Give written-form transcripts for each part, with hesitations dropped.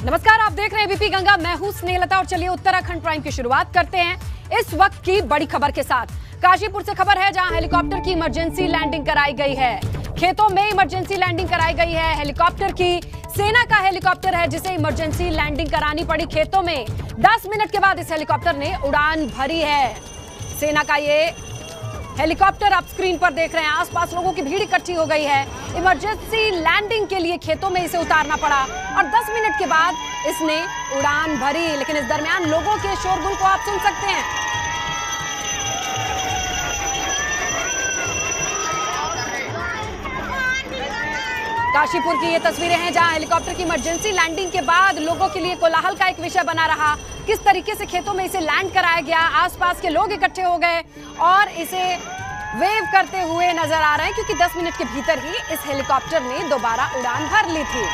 नमस्कार, आप देख रहे हैं बीपी गंगा। मैं हूं स्नेहलता और चलिए उत्तराखंड प्राइम की शुरुआत करते हैं इस वक्त की बड़ी खबर के साथ। काशीपुर से खबर है जहां हेलीकॉप्टर की इमरजेंसी लैंडिंग कराई गई है। खेतों में इमरजेंसी लैंडिंग कराई गई है। हेलीकॉप्टर की सेना का हेलीकॉप्टर है जिसे इमरजेंसी लैंडिंग करानी पड़ी खेतों में। 10 मिनट के बाद इस हेलीकॉप्टर ने उड़ान भरी है। सेना का ये हेलीकॉप्टर आप स्क्रीन पर देख रहे हैं। आसपास लोगों की भीड़ इकट्ठी हो गई है। इमरजेंसी लैंडिंग के लिए खेतों में इसे उतारना पड़ा और 10 मिनट के बाद इसने उड़ान भरी। लेकिन इस दरमियान लोगों के शोरगुल को आप सुन सकते हैं। काशीपुर की ये तस्वीरें हैं जहां हेलीकॉप्टर की इमरजेंसी लैंडिंग के बाद लोगों के लिए कोलाहल का एक विषय बना रहा। किस तरीके से खेतों में इसे लैंड कराया गया, आसपास के लोग इकट्ठे हो गए और इसे वेव करते हुए नजर आ रहे हैं क्योंकि 10 मिनट के भीतर ही इस हेलीकॉप्टर ने दोबारा उड़ान भर ली थी।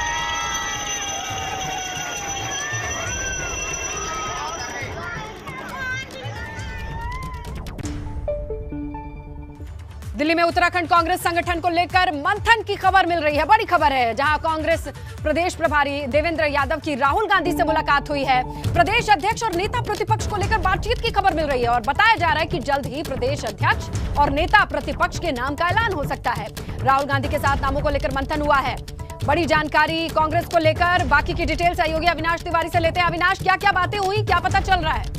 दिल्ली में उत्तराखंड कांग्रेस संगठन को लेकर मंथन की खबर मिल रही है। बड़ी खबर है जहां कांग्रेस प्रदेश प्रभारी देवेंद्र यादव की राहुल गांधी से मुलाकात हुई है। प्रदेश अध्यक्ष और नेता प्रतिपक्ष को लेकर बातचीत की खबर मिल रही है और बताया जा रहा है कि जल्द ही प्रदेश अध्यक्ष और नेता प्रतिपक्ष के नाम का ऐलान हो सकता है। राहुल गांधी के साथ नामों को लेकर मंथन हुआ है। बड़ी जानकारी कांग्रेस को लेकर, बाकी की डिटेल सहयोगी अविनाश तिवारी से लेते हैं। अविनाश, क्या क्या बातें हुई, क्या पता चल रहा है?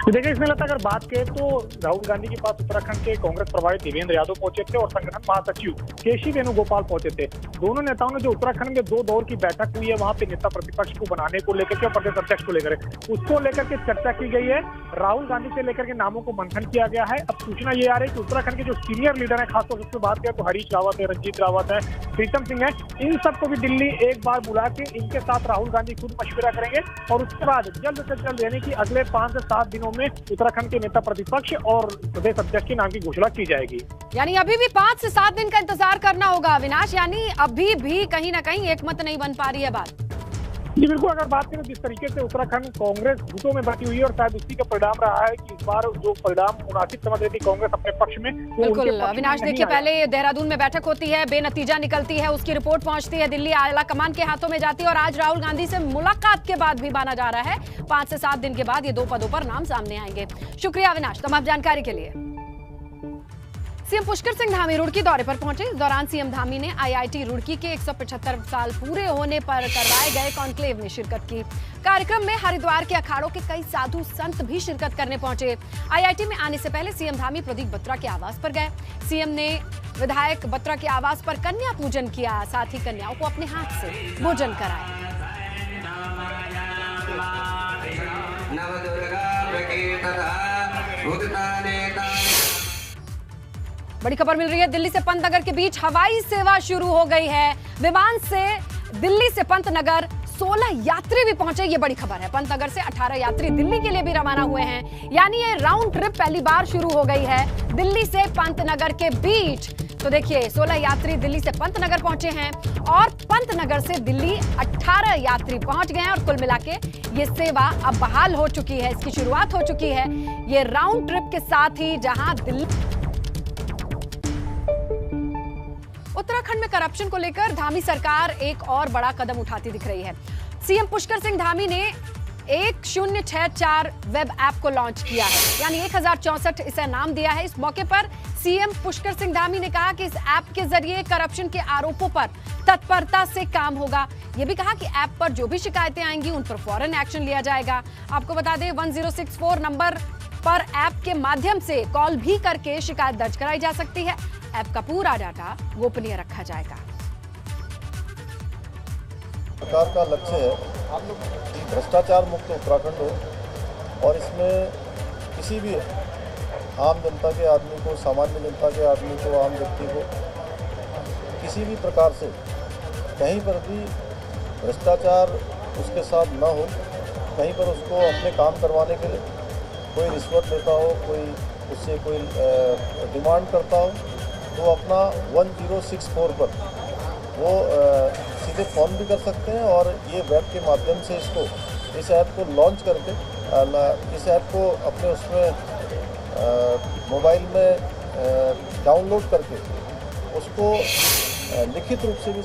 देखिए, इसमें लगता अगर बात करें तो राहुल गांधी के पास उत्तराखंड के कांग्रेस प्रभारी देवेंद्र यादव पहुंचे थे और संगठन महासचिव केसी वेणुगोपाल पहुंचे थे। दोनों नेताओं ने जो उत्तराखंड में 2 दौर की बैठक हुई है वहां पे नेता प्रतिपक्ष को बनाने को लेकर के और प्रदेश अध्यक्ष को लेकर उसको लेकर के चर्चा की गई है। राहुल गांधी से लेकर के नामों को मंथन किया गया है। अब सूचना ये आ रही है कि उत्तराखंड के जो सीनियर लीडर है, खासतौर से बात करें तो हरीश रावत है, रंजीत रावत है, प्रीतम सिंह है, इन सबको भी दिल्ली एक बार बुला के इनके साथ राहुल गांधी खुद मशविरा करेंगे और उसके बाद जल्द से जल्द यानी कि अगले 5 से 7 दिनों में उत्तराखंड के नेता प्रतिपक्ष और प्रदेश अध्यक्ष के नाम की घोषणा की जाएगी। यानी अभी भी 5 से 7 दिन का इंतजार करना होगा अविनाश। यानी अभी भी कहीं ना कहीं एकमत नहीं बन पा रही है बात। जी बिल्कुल, अगर बात करें जिस तरीके से उत्तराखंड कांग्रेस गुटों में बटी हुई है और शायद उसी का परिणाम रहा है कि इस बार जो परिणाम मुनासिब समझ रही थी कांग्रेस अपने पक्ष में। बिल्कुल अविनाश, देखिए पहले देहरादून में बैठक होती है, बेनतीजा निकलती है, उसकी रिपोर्ट पहुंचती है दिल्ली, आला कमान के हाथों में जाती है और आज राहुल गांधी से मुलाकात के बाद भी माना जा रहा है 5 से 7 दिन के बाद ये 2 पदों पर नाम सामने आएंगे। शुक्रिया अविनाश तमाम जानकारी के लिए। सीएम पुष्कर सिंह धामी रुड़की दौरे पर पहुंचे। इस दौरान सीएम धामी ने आईआईटी रुड़की के 175 साल पूरे होने पर करवाए गए कॉन्क्लेव में शिरकत की। कार्यक्रम में हरिद्वार के अखाड़ों के कई साधु संत भी शिरकत करने पहुंचे। आईआईटी में आने से पहले सीएम धामी प्रदीप बत्रा के आवास पर गए। सीएम ने विधायक बत्रा के आवास पर कन्या पूजन किया, साथ ही कन्याओं को अपने हाथ से भोजन कराया। बड़ी खबर मिल रही है, दिल्ली से पंतनगर के बीच हवाई सेवा शुरू हो गई है। विमान से दिल्ली से पंतनगर 16 यात्री भी पहुंचे, ये बड़ी खबर है। पंतनगर से 18 यात्री दिल्ली के लिए भी रवाना हुए हैं। यानी ये राउंड ट्रिप पहली बार शुरू हो गई है दिल्ली से पंतनगर के बीच। तो देखिए 16 यात्री दिल्ली से पंतनगर पहुंचे हैं और पंतनगर से दिल्ली 18 यात्री पहुंच गए हैं और कुल मिला के ये सेवा अब बहाल हो चुकी है। इसकी शुरुआत हो चुकी है ये राउंड ट्रिप के साथ ही, जहां दिल्ली उत्तराखंड में करप्शन को लेकर धामी सरकार एक और बड़ा कदम उठाती दिख रही है। सीएम पुष्कर सिंह धामी ने 1064 वेब ऐप को लॉन्च किया है, यानी 1064 इसे नाम दिया है। इस मौके पर सीएम पुष्कर सिंह धामी ने कहा कि इस ऐप के जरिए करप्शन के आरोपों पर तत्परता से काम होगा। यह भी कहा कि ऐप पर जो भी शिकायतें आएंगी उन पर फौरन एक्शन लिया जाएगा। आपको बता दें 1064 नंबर पर ऐप के माध्यम से कॉल भी करके शिकायत दर्ज कराई जा सकती है। ऐप का पूरा डाटा गोपनीय रखा जाएगा। सरकार का लक्ष्य है भ्रष्टाचार मुक्त उत्तराखंड हो और इसमें किसी भी आम जनता के आदमी को, सामान्य जनता के आदमी को, आम व्यक्ति को किसी भी प्रकार से कहीं पर भी भ्रष्टाचार उसके साथ न हो, कहीं पर उसको अपने काम करवाने के लिए कोई रिश्वत देता हो, कोई उससे कोई डिमांड करता हो, तो अपना 1064 पर वो सीधे फ़ोन भी कर सकते हैं और ये वेब के माध्यम से इस ऐप को लॉन्च करके इस ऐप को अपने उसमें मोबाइल में डाउनलोड करके उसको लिखित रूप से भी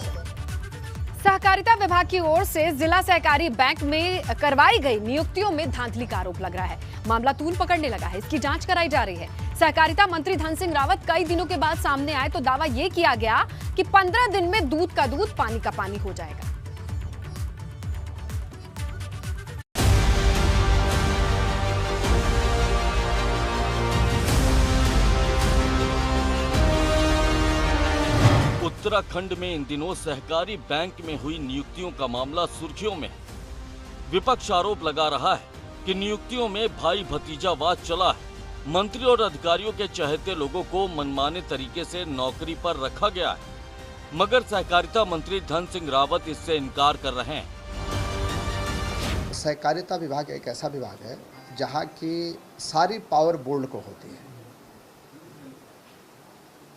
सहकारिता विभाग की ओर से जिला सहकारी बैंक में करवाई गई नियुक्तियों में धांधली का आरोप लग रहा है। मामला तूल पकड़ने लगा है, इसकी जांच कराई जा रही है। सहकारिता मंत्री धन सिंह रावत कई दिनों के बाद सामने आए तो दावा यह किया गया कि 15 दिन में दूध का दूध पानी का पानी हो जाएगा। उत्तराखंड में इन दिनों सहकारी बैंक में हुई नियुक्तियों का मामला सुर्खियों में है। विपक्ष आरोप लगा रहा है कि नियुक्तियों में भाई भतीजावाद चला है। मंत्री और अधिकारियों के चहेते लोगों को मनमाने तरीके से नौकरी पर रखा गया है, मगर सहकारिता मंत्री धन सिंह रावत इससे इनकार कर रहे हैं। सहकारिता विभाग एक ऐसा विभाग है जहां की सारी पावर बोर्ड को होती है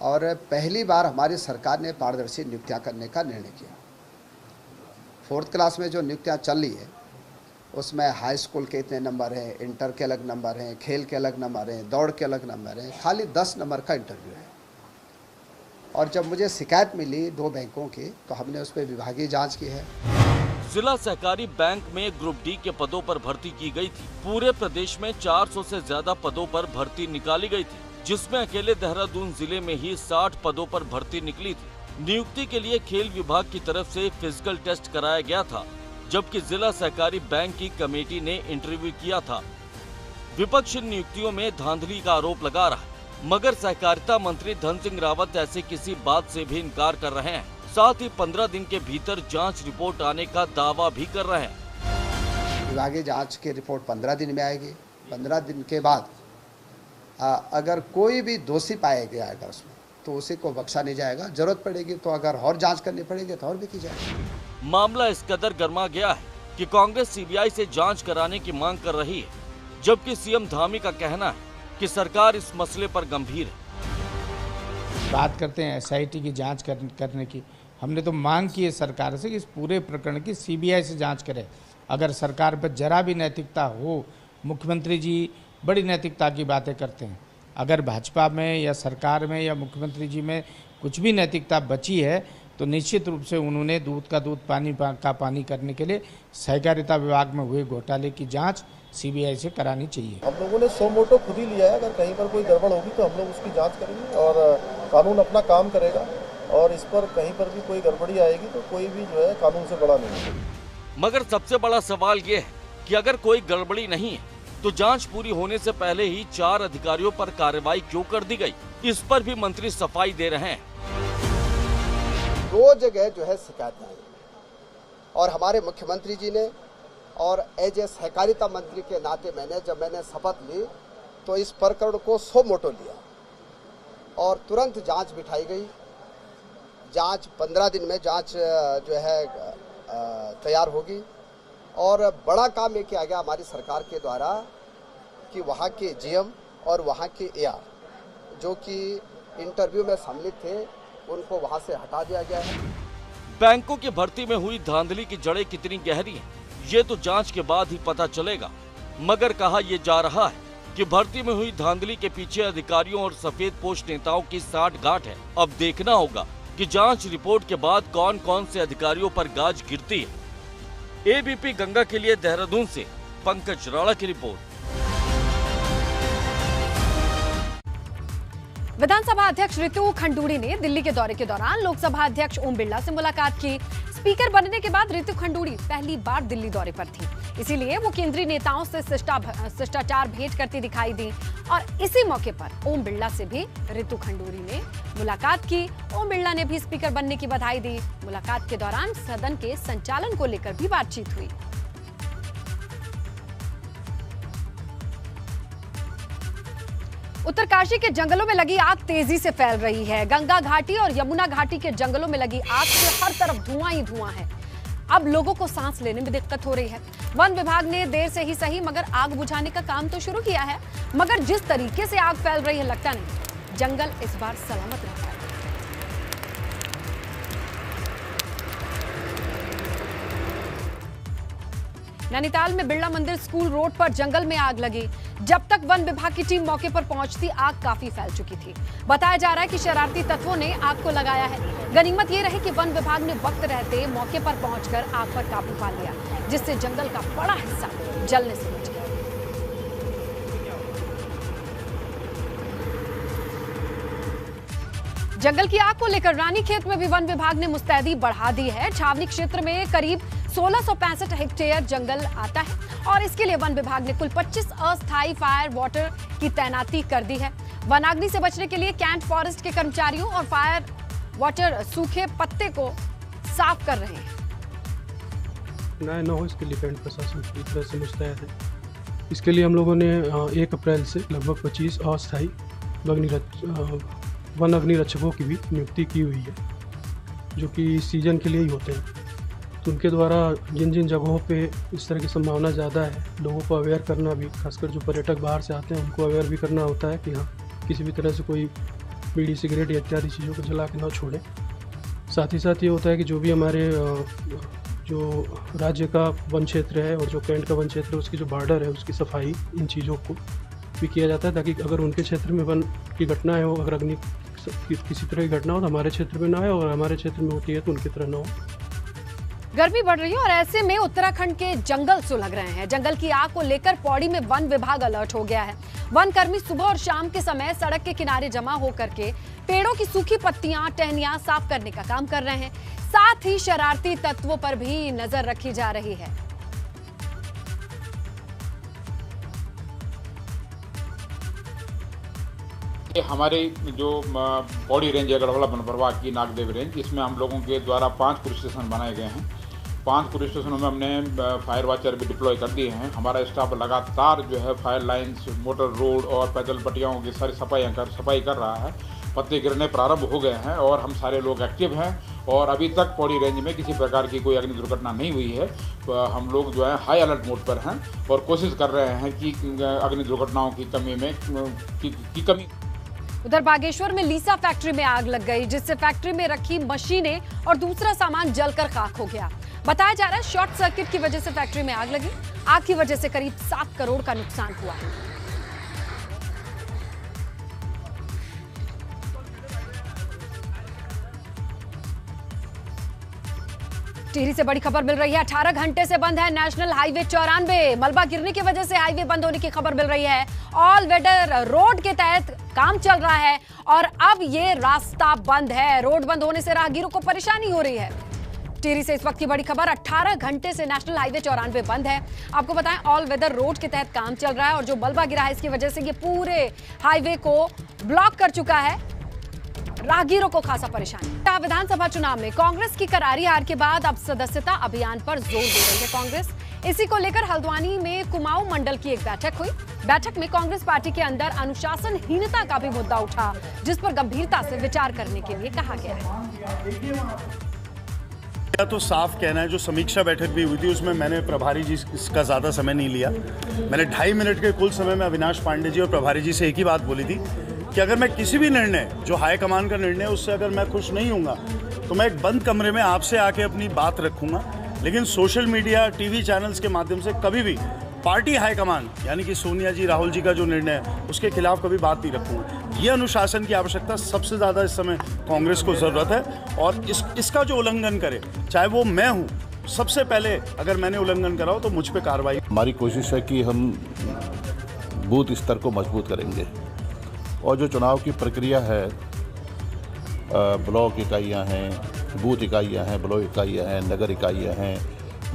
और पहली बार हमारी सरकार ने पारदर्शी नियुक्तियां करने का निर्णय किया। 4th क्लास में जो नियुक्तियां चल रही है उसमें हाई स्कूल के इतने नंबर हैं, इंटर के अलग नंबर हैं, खेल के अलग नंबर हैं, दौड़ के अलग नंबर हैं, खाली 10 नंबर का इंटरव्यू है। और जब मुझे शिकायत मिली 2 बैंकों की तो हमने उस पर विभागीय जाँच की है। जिला सहकारी बैंक में ग्रुप डी के पदों पर भर्ती की गई थी। पूरे प्रदेश में 400 से ज्यादा पदों पर भर्ती निकाली गई थी, जिसमें अकेले देहरादून जिले में ही 60 पदों पर भर्ती निकली थी। नियुक्ति के लिए खेल विभाग की तरफ से फिजिकल टेस्ट कराया गया था, जबकि जिला सहकारी बैंक की कमेटी ने इंटरव्यू किया था। विपक्ष नियुक्तियों में धांधली का आरोप लगा रहा है, मगर सहकारिता मंत्री धन सिंह रावत ऐसे किसी बात से भी इनकार कर रहे हैं। साथ ही 15 दिन के भीतर जांच रिपोर्ट आने का दावा भी कर रहे हैं। विभागीय जाँच की रिपोर्ट 15 दिन में आएगी। 15 दिन के बाद अगर कोई भी दोषी पाया गया है उसमें तो उसी को बख्शा नहीं जाएगा। जरूरत पड़ेगी तो अगर और जांच करनी पड़ेगी तो और भी की जाएगी। मामला इस कदर गर्मा गया है कि कांग्रेस सीबीआई से जांच कराने की मांग कर रही है, जबकि सीएम धामी का कहना है कि सरकार इस मसले पर गंभीर है। बात करते हैं एसआईटी की जांच करने की। हमने तो मांग की है सरकार से कि इस पूरे प्रकरण की सीबीआई से जांच करे। अगर सरकार पर जरा भी नैतिकता हो, मुख्यमंत्री जी बड़ी नैतिकता की बातें करते हैं, अगर भाजपा में या सरकार में या मुख्यमंत्री जी में कुछ भी नैतिकता बची है तो निश्चित रूप से उन्होंने दूध का दूध पानी का पानी करने के लिए सहकारिता विभाग में हुए घोटाले की जांच सीबीआई से करानी चाहिए। हम लोगों ने सो मोटो खुद ही लिया है। अगर कहीं पर कोई गड़बड़ होगी तो हम लोग उसकी जांच करेंगे और कानून अपना काम करेगा और इस पर कहीं पर भी कोई गड़बड़ी आएगी तो कोई भी जो है कानून से बड़ा नहीं है। मगर सबसे बड़ा सवाल ये है कि अगर कोई गड़बड़ी नहीं है तो जांच पूरी होने से पहले ही 4 अधिकारियों पर कार्रवाई क्यों कर दी गई? इस पर भी मंत्री सफाई दे रहे हैं। 2 जगह जो है शिकायत आई और हमारे मुख्यमंत्री जी ने और एज ए सहकारिता मंत्री के नाते जब मैंने शपथ ली तो इस प्रकरण को सो मोटो लिया और तुरंत जांच बिठाई गई। जांच 15 दिन में जांच जो है तैयार होगी और बड़ा काम ये किया गया हमारी सरकार के द्वारा कि वहाँ के जीएम और वहाँ के एआर जो कि इंटरव्यू में सम्मिलित थे उनको वहाँ से हटा दिया गया है। बैंकों की भर्ती में हुई धांधली की जड़ें कितनी गहरी हैं, ये तो जांच के बाद ही पता चलेगा। मगर कहा यह जा रहा है कि भर्ती में हुई धांधली के पीछे अधिकारियों और सफेद पोश नेताओं की साठगांठ है। अब देखना होगा कि जांच रिपोर्ट के बाद कौन कौन से अधिकारियों पर गाज गिरती है। एबीपी गंगा के लिए देहरादून से पंकज राणा की रिपोर्ट। विधानसभा अध्यक्ष रितु खंडूड़ी ने दिल्ली के दौरे के दौरान लोकसभा अध्यक्ष ओम बिरला से मुलाकात की। स्पीकर बनने के बाद रितु खंडूड़ी पहली बार दिल्ली दौरे पर थी, इसीलिए वो केंद्रीय नेताओं से शिष्टाचार भेंट करती दिखाई दी और इसी मौके पर ओम बिरला से भी रितु खंडूड़ी ने मुलाकात की। ओम बिरला ने भी स्पीकर बनने की बधाई दी। मुलाकात के दौरान सदन के संचालन को लेकर भी बातचीत हुई। उत्तरकाशी के जंगलों में लगी आग तेजी से फैल रही है। गंगा घाटी और यमुना घाटी के जंगलों में लगी आग से हर तरफ धुआं ही धुआं है। अब लोगों को सांस लेने में दिक्कत हो रही है। वन विभाग ने देर से ही सही मगर आग बुझाने का काम तो शुरू किया है, मगर जिस तरीके से आग फैल रही है लगता नहीं जंगल इस बार सलामत रह पाएगा। नैनीताल में बिरला मंदिर स्कूल रोड पर जंगल में आग लगी। जब तक वन विभाग की टीम मौके पर पहुंचती आग काफी फैल चुकी थी। बताया जा रहा है कि शरारती तत्वों ने आग को लगाया है। गनीमत ये रही कि वन विभाग ने वक्त रहते मौके पर पहुंचकर आग पर काबू पा लिया, जिससे जंगल का बड़ा हिस्सा जलने से बच गया। जंगल की आग को लेकर रानीखेत में भी वन विभाग ने मुस्तैदी बढ़ा दी है। छावनी क्षेत्र में करीब 1665 हेक्टेयर जंगल आता है और इसके लिए वन विभाग ने कुल 25 अस्थायी फायर वाटर की तैनाती कर दी है। वनाग्नि से बचने के लिए कैंट फॉरेस्ट के कर्मचारियों और फायर वाटर सूखे पत्ते को साफ कर रहे हैं। न हो इसके लिए कैंट प्रशासन पूरी तरह से मुस्तैद है। इसके लिए हम लोगों ने 1 अप्रैल से लगभग 25 अस्थायी वन अग्नि रक्षकों की भी नियुक्ति की हुई है, जो कि सीजन के लिए ही होते हैं। तो उनके द्वारा जिन जिन जगहों पे इस तरह की संभावना ज़्यादा है, लोगों को अवेयर करना भी, खासकर जो पर्यटक बाहर से आते हैं उनको अवेयर भी करना होता है कि हाँ, किसी भी तरह से कोई बीड़ी सिगरेट या इत्यादि चीज़ों को जला के ना छोड़े। साथ ही साथ ये होता है कि जो भी हमारे जो राज्य का वन क्षेत्र है और जो कैंट का वन क्षेत्र है, उसकी जो बॉर्डर है, उसकी सफाई, इन चीज़ों को भी किया जाता है, ताकि अगर उनके क्षेत्र में वन की घटना है, अगर अग्नि किसी तरह की घटना हो तो हमारे क्षेत्र में ना आए, और हमारे क्षेत्र में होती है तो उनकी तरह ना हो। गर्मी बढ़ रही है और ऐसे में उत्तराखंड के जंगल सुलग रहे हैं। जंगल की आग को लेकर पौड़ी में वन विभाग अलर्ट हो गया है। वन कर्मी सुबह और शाम के समय सड़क के किनारे जमा होकर के पेड़ों की सूखी पत्तियां, टहनियां साफ करने का काम कर रहे हैं। साथ ही शरारती तत्वों पर भी नजर रखी जा रही है। हमारे जो पौड़ी रेंज है, गढ़वाला वन प्रभाग की नागदेव रेंज, इसमें हम लोगों के द्वारा 5 पुलिस स्टेशन बनाए गए हैं। 5 पुलिस स्टेशनों में हमने फायर वॉचर भी डिप्लॉय कर दिए हैं। हमारा स्टाफ लगातार जो है फायर लाइन्स, मोटर रोड और पैदल पट्टियों की सारी सफाई कर रहा है। पत्ते गिरने प्रारंभ हो गए हैं और हम सारे लोग एक्टिव हैं और अभी तक पौड़ी रेंज में किसी प्रकार की कोई अग्नि दुर्घटना नहीं हुई है। हम लोग जो है हाई अलर्ट मोड पर हैं और कोशिश कर रहे हैं कि अग्नि दुर्घटनाओं की कमी। उधर बागेश्वर में लीसा फैक्ट्री में आग लग गई, जिससे फैक्ट्री में रखी मशीनें और दूसरा सामान जलकर खाक हो गया। बताया जा रहा है शॉर्ट सर्किट की वजह से फैक्ट्री में आग लगी। आग की वजह से करीब 7 करोड़ का नुकसान हुआ है। टिहरी से बड़ी खबर मिल रही है। 18 घंटे से बंद है नेशनल हाईवे 94। मलबा गिरने की वजह से हाईवे बंद होने की खबर मिल रही है। ऑल वेदर रोड के तहत काम चल रहा है और अब ये रास्ता बंद है। रोड बंद होने से राहगीरों को परेशानी हो रही है। टिहरी से इस वक्त की बड़ी खबर, 18 घंटे से नेशनल हाईवे 94 बंद है। आपको बताएं, ऑल वेदर रोड के तहत काम चल रहा है और जो मलबा गिरा है इसकी वजह से ये पूरे हाईवे को ब्लॉक कर चुका है। राहगीरों को खासा परेशानी। विधानसभा चुनाव में कांग्रेस की करारी हार के बाद अब सदस्यता अभियान पर जोर दे रही है कांग्रेस। इसी को लेकर हल्द्वानी में कुमाऊं मंडल की एक बैठक हुई। बैठक में कांग्रेस पार्टी के अंदर अनुशासनहीनता का भी मुद्दा उठा, जिस पर गंभीरता से विचार करने के लिए कहा गया है। तो साफ कहना है, जो समीक्षा बैठक भी हुई थी उसमें मैंने प्रभारी जी का ज़्यादा समय नहीं लिया। मैंने 2.5 मिनट के कुल समय में अविनाश पांडे जी और प्रभारी जी से एक ही बात बोली थी कि अगर मैं किसी भी निर्णय, जो हाईकमान का निर्णय, उससे अगर मैं खुश नहीं हूँगा तो मैं एक बंद कमरे में आपसे आके अपनी बात रखूँगा, लेकिन सोशल मीडिया, टीवी चैनल्स के माध्यम से कभी भी पार्टी हाईकमान यानी कि सोनिया जी, राहुल जी का जो निर्णय है उसके खिलाफ कभी बात नहीं रखूँगा। ये अनुशासन की आवश्यकता सबसे ज़्यादा इस समय कांग्रेस को ज़रूरत है और इसका जो उल्लंघन करे, चाहे वो मैं हूँ, सबसे पहले अगर मैंने उल्लंघन करा हो तो मुझ पर कार्रवाई। हमारी कोशिश है कि हम बूथ स्तर को मजबूत करेंगे और जो चुनाव की प्रक्रिया है, ब्लॉक इकाइयाँ हैं, बूथ इकाइयाँ हैं, ब्लॉक इकाइयाँ हैं, नगर इकाइयाँ हैं,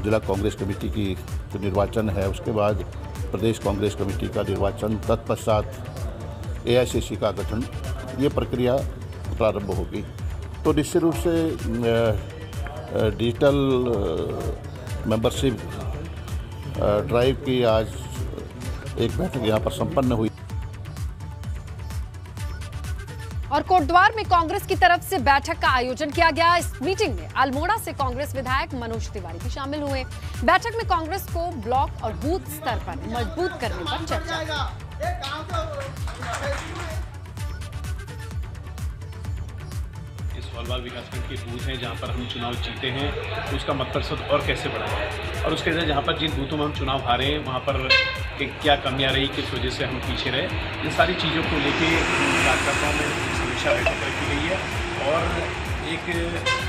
जिला कांग्रेस कमेटी की जो निर्वाचन है, उसके बाद प्रदेश कांग्रेस कमेटी का निर्वाचन, तत्पश्चात AICC का गठन, ये प्रक्रिया प्रारंभ होगी। तो निश्चित रूप से डिजिटल मेंबरशिप ड्राइव की आज एक बैठक यहाँ पर संपन्न हुई। और कोटद्वार में कांग्रेस की तरफ से बैठक का आयोजन किया गया। इस मीटिंग में अल्मोड़ा से कांग्रेस विधायक मनोज तिवारी भी शामिल हुए। बैठक में कांग्रेस को ब्लॉक और बूथ स्तर पर मजबूत करने पर चर्चा। इस हॉल गढ़वाल विकासखंड के बूथ हैं जहाँ पर हम चुनाव जीते हैं, तो उसका मत प्रतिशत और कैसे बढ़ाएं, और उसके साथ जहाँ पर जिन बूथों में हम चुनाव हारे हैं वहाँ पर क्या कमियाँ रही, किस वजह से हम पीछे रहे, इन सारी चीज़ों को लेके कार्यकर्ताओं में समीक्षा बैठक रखी गई है। और एक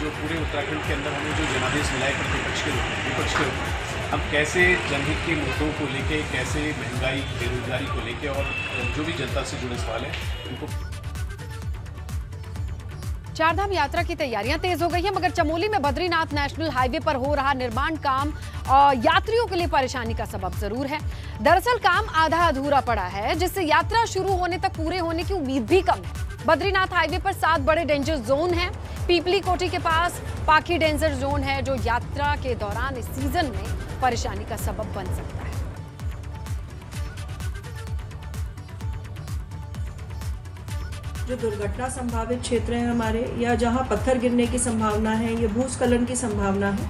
जो पूरे उत्तराखंड के अंदर हमें जो जनादेश मिला है विपक्ष के रूप में, हम कैसे जनहित के मुद्दों को लेके, कैसे महंगाई, बेरोजगारी को लेके और जो भी जनता से जुड़े सवाल हैं उनको। चारधाम यात्रा की तैयारियां तेज हो गई हैं, मगर चमोली में बद्रीनाथ नेशनल हाईवे पर हो रहा निर्माण काम यात्रियों के लिए परेशानी का सबब जरूर है। दरअसल काम आधा अधूरा पड़ा है, जिससे यात्रा शुरू होने तक पूरे होने की उम्मीद भी कम है। बद्रीनाथ हाईवे पर 7 बड़े डेंजर जोन हैं। पीपली कोठी के पास पाखी डेंजर जोन है, जो यात्रा के दौरान इस सीजन में परेशानी का सबब बन सकता है। जो दुर्घटना संभावित क्षेत्र हैं हमारे, या जहां पत्थर गिरने की संभावना है या भूस्खलन की संभावना है,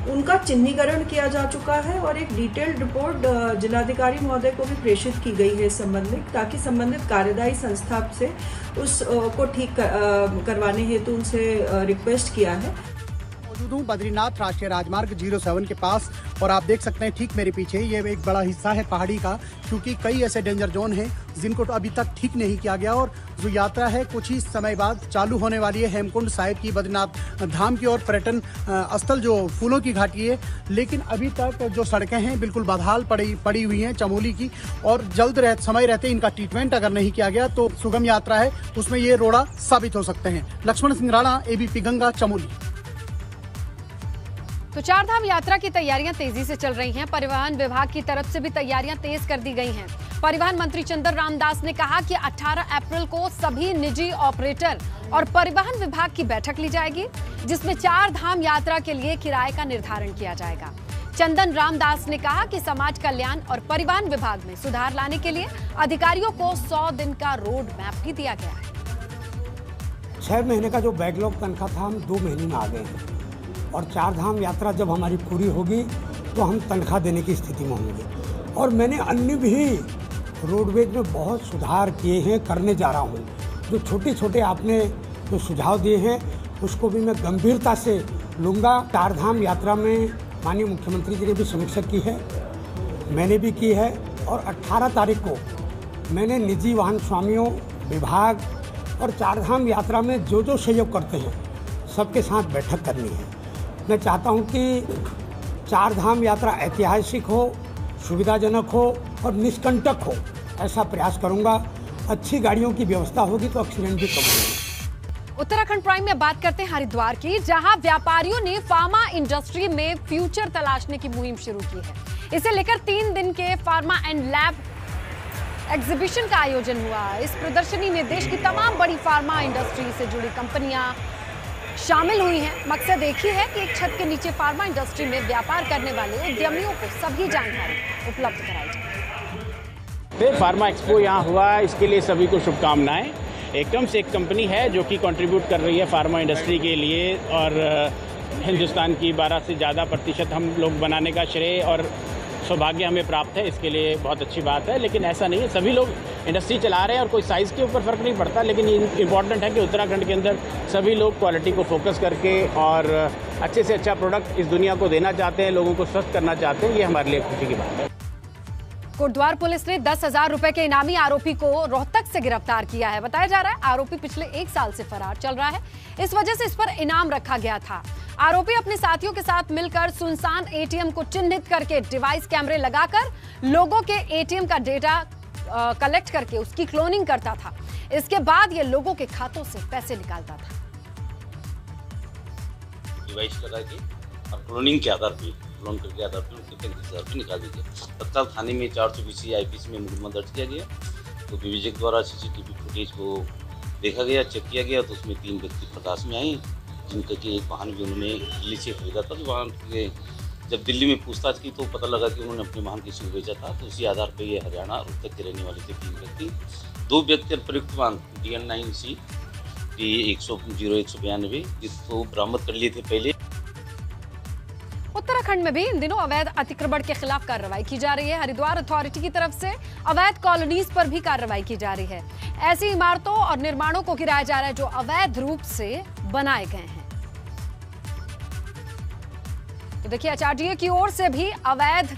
उनका चिन्हीकरण किया जा चुका है और एक डिटेल्ड रिपोर्ट जिलाधिकारी महोदय को भी प्रेषित की गई है इस संबंध में, ताकि संबंधित कार्यदायी संस्था से उसको ठीक करवाने हेतु उनसे रिक्वेस्ट किया है। मौजूद हूँ बद्रीनाथ राष्ट्रीय राजमार्ग 07 के पास, और आप देख सकते हैं ठीक मेरे पीछे ये एक बड़ा हिस्सा है पहाड़ी का, क्योंकि कई ऐसे डेंजर जोन हैं जिनको तो अभी तक ठीक नहीं किया गया, और जो यात्रा है कुछ ही समय बाद चालू होने वाली है हेमकुंड साहिब की, बद्रीनाथ धाम की, और पर्यटन स्थल जो फूलों की घाटी है। लेकिन अभी तक जो सड़कें हैं बिल्कुल बदहाल पड़ी हुई हैं चमोली की, और जल्द समय रहते इनका ट्रीटमेंट अगर नहीं किया गया तो सुगम यात्रा है उसमें ये रोड़ा साबित हो सकते हैं। लक्ष्मण सिंह राणा, ABP गंगा, चमोली। तो चारधाम यात्रा की तैयारियां तेजी से चल रही हैं। परिवहन विभाग की तरफ से भी तैयारियां तेज कर दी गई हैं। परिवहन मंत्री चंदन रामदास ने कहा कि 18 अप्रैल को सभी निजी ऑपरेटर और परिवहन विभाग की बैठक ली जाएगी, जिसमें चारधाम यात्रा के लिए किराए का निर्धारण किया जाएगा। चंदन रामदास ने कहा कि समाज कल्याण और परिवहन विभाग में सुधार लाने के लिए अधिकारियों को 100 दिन का रोड मैप भी दिया गया है। 6 महीने का जो बैकलॉग तनख्वाह था, हम 2 महीने में आ गए हैं, और चारधाम यात्रा जब हमारी पूरी होगी तो हम तनख्वाह देने की स्थिति में होंगे। और मैंने अन्य भी रोडवेज में बहुत सुधार किए हैं, करने जा रहा हूँ। जो छोटे छोटे आपने जो सुझाव दिए हैं उसको भी मैं गंभीरता से लूँगा। चारधाम यात्रा में माननीय मुख्यमंत्री जी ने भी समीक्षा की है, मैंने भी की है, और 18 तारीख को मैंने निजी वाहन स्वामियों, विभाग और चारधाम यात्रा में जो जो सहयोग करते हैं सबके साथ बैठक करनी है। मैं चाहता हूं कि चारधाम यात्रा ऐतिहासिक हो, सुविधाजनक हो और निष्कंटक हो, ऐसा प्रयास करूंगा। अच्छी गाड़ियों की व्यवस्था होगी तो एक्सीडेंट भी कम होंगे। उत्तराखंड प्राइम में बात करते हैं हरिद्वार की, जहां व्यापारियों ने फार्मा इंडस्ट्री में फ्यूचर तलाशने की मुहिम शुरू की है। इसे लेकर 3 दिन के फार्मा एंड लैब एग्जीबिशन का आयोजन हुआ। इस प्रदर्शनी में देश की तमाम बड़ी फार्मा इंडस्ट्री से जुड़ी कंपनियां शामिल हुई हैं। मकसद एक ही है कि एक छत के नीचे फार्मा इंडस्ट्री में व्यापार करने वाले उद्यमियों को सभी जानकारी उपलब्ध कराई जाए। फार्मा एक्सपो यहाँ हुआ, इसके लिए सभी को शुभकामनाएं। एकदम से एक कंपनी है जो कि कंट्रीब्यूट कर रही है फार्मा इंडस्ट्री के लिए, और हिंदुस्तान की 12 से ज़्यादा प्रतिशत हम लोग बनाने का श्रेय और सौभाग्य हमें प्राप्त है। इसके लिए बहुत अच्छी बात है। लेकिन ऐसा नहीं है, सभी लोग इंडस्ट्री चला रहे हैं और कोई साइज़ के ऊपर फ़र्क नहीं पड़ता। लेकिन इम्पॉर्टेंट है कि उत्तराखंड के अंदर सभी लोग क्वालिटी को फोकस करके और अच्छे से अच्छा प्रोडक्ट इस दुनिया को देना चाहते हैं, लोगों को स्वस्थ करना चाहते हैं। ये हमारे लिए खुशी की बात है। कोटद्वार पुलिस ने 10,000 रुपए के इनामी आरोपी को रोहतक से गिरफ्तार किया है। बताया जा रहा है आरोपी पिछले 1 साल से फरार चल रहा है, इस वजह से इस पर इनाम रखा गया था। आरोपी अपने साथियों के साथ मिलकर सुनसान एटीएम को चिन्हित करके डिवाइस कैमरे लगाकर लोगों के एटीएम का डेटा कलेक्ट करके उसकी क्लोनिंग करता था। इसके बाद ये लोगों के खातों से पैसे निकालता था। डिवाइस लगा के और क्लोनिंग के आधार पर क्लोन करके आधार पर उसके 35,000 रुपये निकाल दीजिए। तत्काल थाने में 420 IPC में मुकदमा दर्ज किया गया। तो विवेचक द्वारा CCTV फुटेज को देखा गया, चेक किया गया, तो उसमें 3 व्यक्ति प्रकाश में आए, जिनका कि एक वाहन भी उन्होंने दिल्ली से खरीदा था। तो वाहन के जब दिल्ली में पूछताछ की तो पता लगा कि उन्होंने अपने वाहन किसी को बेचा था। तो उसी आधार पर ये हरियाणा रोहतक के रहने वाले थे 3 व्यक्ति। 2 व्यक्ति प्रयुक्त वाहन DN9C P100-192 जिसको बरामद कर लिए थे पहले। उत्तराखंड में भी इन दिनों अवैध अतिक्रमण के खिलाफ कार्रवाई की जा रही है। हरिद्वार अथॉरिटी की तरफ से अवैध कॉलोनीज पर भी कार्रवाई की जा रही है। ऐसी इमारतों और निर्माणों को गिराया जा रहा है जो अवैध रूप से बनाए गए हैं। तो देखिए, एचआरडीए की ओर से भी अवैध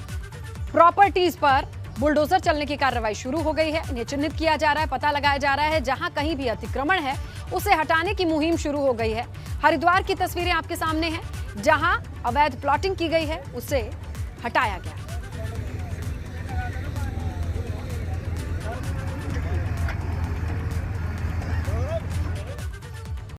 प्रॉपर्टीज पर बुलडोजर चलने की कार्रवाई शुरू हो गई है। इन्हें चिन्हित किया जा रहा है, पता लगाया जा रहा है। जहां कहीं भी अतिक्रमण है उसे हटाने की मुहिम शुरू हो गई है। हरिद्वार की तस्वीरें आपके सामने हैं, जहां अवैध प्लॉटिंग की गई है उसे हटाया गया।